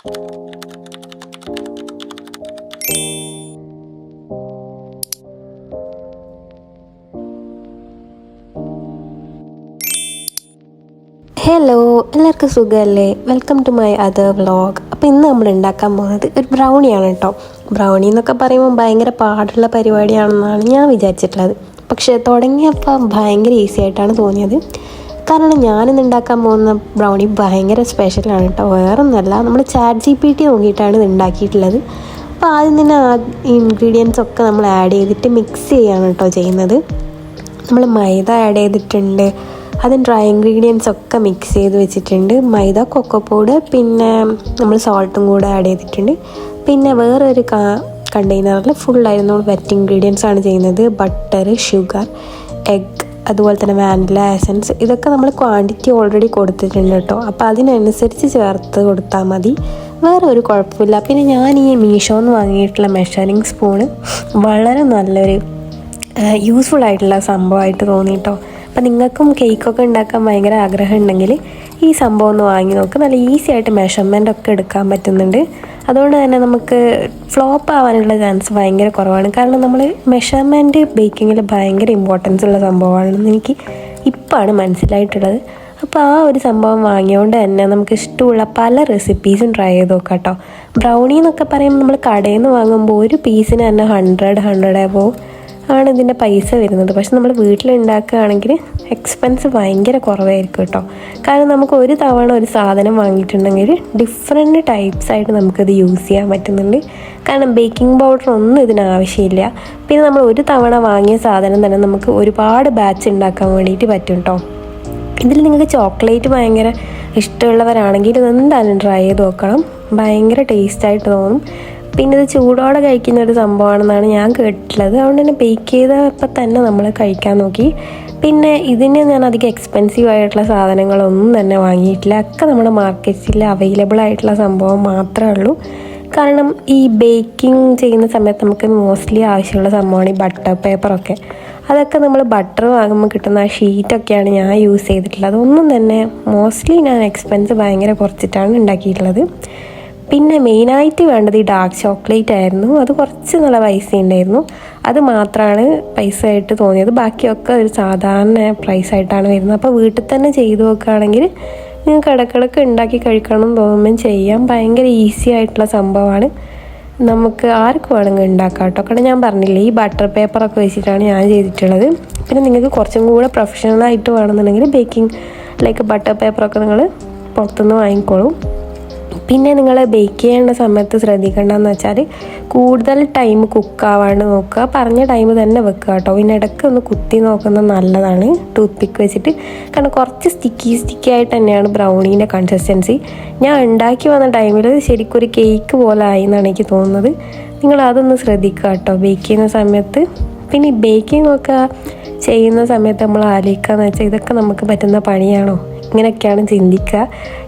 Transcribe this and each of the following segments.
Hello, എല്ലാവർക്കും സുഖമല്ലേ? Welcome to my other vlog. അപ്പോൾ ഇന്ന് നമ്മൾ ഉണ്ടാക്കാൻ പോകുന്നത് ഒരു ബ്രൗണിയാണ് കേട്ടോ. ബ്രൗണി എന്നൊക്കെ പറയുമ്പോൾ ഭയങ്കര പാടുള്ള പരിപാടിയാണെന്നാണ് ഞാൻ വിചാരിച്ചിട്ടുള്ളത്. പക്ഷേ തുടങ്ങിയപ്പോൾ ഭയങ്കര ഈസി ആയിട്ടാണ് തോന്നിയത്. കാരണം ഞാനിന്ന് ഉണ്ടാക്കാൻ പോകുന്ന ബ്രൗണി ഭയങ്കര സ്പെഷ്യലാണ് കേട്ടോ. വേറൊന്നുമല്ല, നമ്മൾ ChatGPT നോക്കിയിട്ടാണ് ഇത് ഉണ്ടാക്കിയിട്ടുള്ളത്. അപ്പോൾ ആദ്യം തന്നെ ഇൻഗ്രീഡിയൻസ് ഒക്കെ നമ്മൾ ആഡ് ചെയ്തിട്ട് മിക്സ് ചെയ്യാണ് കേട്ടോ ചെയ്യുന്നത്. നമ്മൾ മൈദ ആഡ് ചെയ്തിട്ടുണ്ട്, അതിന് ഡ്രൈ ഇൻഗ്രീഡിയൻസ് ഒക്കെ മിക്സ് ചെയ്ത് വെച്ചിട്ടുണ്ട്. മൈദ, കൊക്കോ പൗഡർ, പിന്നെ നമ്മൾ സോൾട്ടും കൂടെ ആഡ് ചെയ്തിട്ടുണ്ട്. പിന്നെ വേറൊരു കണ്ടെയ്നറിൽ ഫുള്ളായിരുന്നു വെറ്റ് ഇൻഗ്രീഡിയൻസ് ആണ് ചെയ്യുന്നത്. ബട്ടർ, ഷുഗർ, എഗ്, അതുപോലെ തന്നെ വാനില എസൻസ്. ഇതൊക്കെ നമ്മൾ ക്വാണ്ടിറ്റി ഓൾറെഡി കൊടുത്തിട്ടുണ്ട് കേട്ടോ. അപ്പോൾ അതിനനുസരിച്ച് ചേർത്ത് കൊടുത്താൽ മതി, വേറെ ഒരു കുഴപ്പമില്ല. പിന്നെ ഞാൻ ഈ മീഷോന്ന് വാങ്ങിയിട്ടുള്ള മെഷറിങ് സ്പൂണ് വളരെ നല്ലൊരു യൂസ്ഫുൾ ആയിട്ടുള്ള സംഭവമായിട്ട് തോന്നി കേട്ടോ. അപ്പം നിങ്ങൾക്കും കേക്കൊക്കെ ഉണ്ടാക്കാൻ ഭയങ്കര ആഗ്രഹം ഉണ്ടെങ്കിൽ ഈ സംഭവം ഒന്ന് വാങ്ങി നോക്ക്. നല്ല ഈസി ആയിട്ട് മെഷർമെൻ്റ് ഒക്കെ എടുക്കാൻ പറ്റുന്നുണ്ട്. അതുകൊണ്ട് തന്നെ നമുക്ക് ഫ്ലോപ്പ് ആവാനുള്ള ചാൻസ് ഭയങ്കര കുറവാണ്. കാരണം നമ്മൾ മെഷർമെൻറ്റ് ബേക്കിങ്ങിൽ ഭയങ്കര ഇമ്പോർട്ടൻസ് ഉള്ള സംഭവമാണെന്ന് എനിക്ക് ഇപ്പോഴാണ് മനസ്സിലായിട്ടുള്ളത്. അപ്പോൾ ആ ഒരു സംഭവം വാങ്ങിയതുകൊണ്ട് തന്നെ നമുക്ക് ഇഷ്ടമുള്ള പല റെസിപ്പീസും ട്രൈ ചെയ്ത് നോക്കാം കേട്ടോ. ബ്രൗണി എന്നൊക്കെ പറയുമ്പോൾ നമ്മൾ കടയിൽ നിന്ന് വാങ്ങുമ്പോൾ ഒരു പീസിന് തന്നെ 100 എബോവ് ആണ് ഇതിൻ്റെ പൈസ വരുന്നത്. പക്ഷെ നമ്മൾ വീട്ടിലുണ്ടാക്കുകയാണെങ്കിൽ എക്സ്പെൻസ് ഭയങ്കര കുറവായിരിക്കും കേട്ടോ. കാരണം നമുക്ക് ഒരു തവണ ഒരു സാധനം വാങ്ങിയിട്ടുണ്ടെങ്കിൽ ഡിഫറെൻറ്റ് ടൈപ്സ് ആയിട്ട് നമുക്കിത് യൂസ് ചെയ്യാൻ പറ്റുന്നുണ്ട്. കാരണം ബേക്കിംഗ് പൗഡർ ഒന്നും ഇതിനാവശ്യമില്ല. പിന്നെ നമ്മൾ ഒരു തവണ വാങ്ങിയ സാധനം തന്നെ നമുക്ക് ഒരുപാട് ബാച്ച് ഉണ്ടാക്കാൻ വേണ്ടിയിട്ട് പറ്റും കേട്ടോ. ഇതിൽ നിങ്ങൾക്ക് ചോക്ലേറ്റ് ഭയങ്കര ഇഷ്ടമുള്ളവരാണെങ്കിൽ ഇതെന്തായാലും ട്രൈ ചെയ്ത് നോക്കണം. ഭയങ്കര ടേസ്റ്റായിട്ട് തോന്നും. പിന്നെ ഇത് ചൂടോടെ കഴിക്കുന്ന ഒരു സംഭവമാണെന്നാണ് ഞാൻ കേട്ടിട്ടുള്ളത്. അതുകൊണ്ട് തന്നെ ബേക്ക് ചെയ്തപ്പോൾ തന്നെ നമ്മൾ കഴിക്കാൻ നോക്കി. പിന്നെ ഇതിന് ഞാൻ അധികം എക്സ്പെൻസീവ് ആയിട്ടുള്ള സാധനങ്ങളൊന്നും തന്നെ വാങ്ങിയിട്ടില്ല. ഒക്കെ നമ്മുടെ മാർക്കറ്റിൽ അവൈലബിൾ ആയിട്ടുള്ള സംഭവം മാത്രമേ ഉള്ളൂ. കാരണം ഈ ബേക്കിംഗ് ചെയ്യുന്ന സമയത്ത് നമുക്ക് മോസ്റ്റ്ലി ആവശ്യമുള്ള സംഭവമാണ് ഈ ബട്ടർ പേപ്പറൊക്കെ. അതൊക്കെ നമ്മൾ ബട്ടർ വാങ്ങുമ്പോൾ കിട്ടുന്ന ആ ഷീറ്റൊക്കെയാണ് ഞാൻ യൂസ് ചെയ്തിട്ടുള്ളത്. അതൊന്നും തന്നെ മോസ്റ്റ്ലി ഞാൻ എക്സ്പെൻസ് ഭയങ്കര കുറച്ചിട്ടാണ് ഉണ്ടാക്കിയിട്ടുള്ളത്. പിന്നെ മെയിനായിട്ട് വേണ്ടത് ഈ ഡാർക്ക് ചോക്ലേറ്റ് ആയിരുന്നു. അത് കുറച്ച് നല്ല പൈസ ഉണ്ടായിരുന്നു. അത് മാത്രമാണ് പൈസ ആയിട്ട് തോന്നിയത്. ബാക്കിയൊക്കെ ഒരു സാധാരണ പ്രൈസായിട്ടാണ് വരുന്നത്. അപ്പോൾ വീട്ടിൽ തന്നെ ചെയ്ത് നോക്കുകയാണെങ്കിൽ നിങ്ങൾക്ക് ഇടയ്ക്കിടയ്ക്ക് ഉണ്ടാക്കി കഴിക്കണം എന്ന് തോന്നുമ്പം ചെയ്യാം. ഭയങ്കര ഈസി ആയിട്ടുള്ള സംഭവമാണ്. നമുക്ക് ആർക്ക് വേണമെങ്കിൽ ഉണ്ടാക്കാം കേട്ടോ. കാരണം ഞാൻ പറഞ്ഞില്ലേ, ഈ ബട്ടർ പേപ്പറൊക്കെ വെച്ചിട്ടാണ് ഞാൻ ചെയ്തിട്ടുള്ളത്. പിന്നെ നിങ്ങൾക്ക് കുറച്ചും കൂടെ പ്രൊഫഷണലായിട്ട് വേണമെന്നുണ്ടെങ്കിൽ ബേക്കിംഗ് ലൈക്ക് ബട്ടർ പേപ്പറൊക്കെ നിങ്ങൾ പുറത്തുനിന്ന് വാങ്ങിക്കോളും. പിന്നെ നിങ്ങൾ ബേക്ക് ചെയ്യേണ്ട സമയത്ത് ശ്രദ്ധിക്കേണ്ടതെന്ന് വെച്ചാൽ കൂടുതൽ ടൈം കുക്കാവാണ്ട് നോക്കുക. പറഞ്ഞ ടൈം തന്നെ വെക്കുക കേട്ടോ. പിന്നെ ഇടയ്ക്ക് ഒന്ന് കുത്തി നോക്കുന്നത് നല്ലതാണ് ടൂത്ത് പിക്ക് വെച്ചിട്ട്. കാരണം കുറച്ച് സ്റ്റിക്കി ആയിട്ട് തന്നെയാണ് ബ്രൗണീൻ്റെ കൺസിസ്റ്റൻസി. ഞാൻ ഉണ്ടാക്കി വന്ന ടൈമിൽ ശരിക്കും ഒരു കേക്ക് പോലെ ആയി എന്നാണ് എനിക്ക് തോന്നുന്നത്. നിങ്ങൾ അതൊന്ന് ശ്രദ്ധിക്കുക കേട്ടോ ബേക്ക് ചെയ്യുന്ന സമയത്ത്. പിന്നെ ഈ ബേക്കിംഗ് ഒക്കെ ചെയ്യുന്ന സമയത്ത് നമ്മൾ ആലോചിക്കുകയെന്ന് വെച്ചാൽ ഇതൊക്കെ നമുക്ക് പറ്റുന്ന പണിയാണോ, ഇങ്ങനെയൊക്കെയാണ് ചിന്തിക്കുക.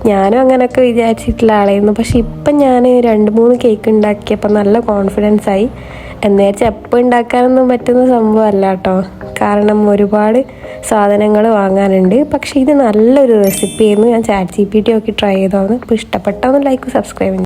ഞാനും അങ്ങനെയൊക്കെ വിചാരിച്ചിട്ടുള്ള ആളായിരുന്നു. പക്ഷെ ഇപ്പം ഞാൻ 2-3 കേക്ക് ഉണ്ടാക്കിയപ്പോൾ നല്ല കോൺഫിഡൻസ് ആയി. എന്നുവെച്ചാൽ എപ്പോൾ ഉണ്ടാക്കാനൊന്നും പറ്റുന്ന സംഭവമല്ല കേട്ടോ. കാരണം ഒരുപാട് സാധനങ്ങൾ വാങ്ങാനുണ്ട്. പക്ഷേ ഇത് നല്ലൊരു റെസിപ്പിയായിരുന്നു. ഞാൻ ChatGPT നോക്കി ട്രൈ ചെയ്തതാണ്. അപ്പോൾ ഇഷ്ടപ്പെട്ടാൽ ഒന്ന് ലൈക്ക്, സബ്സ്ക്രൈബ്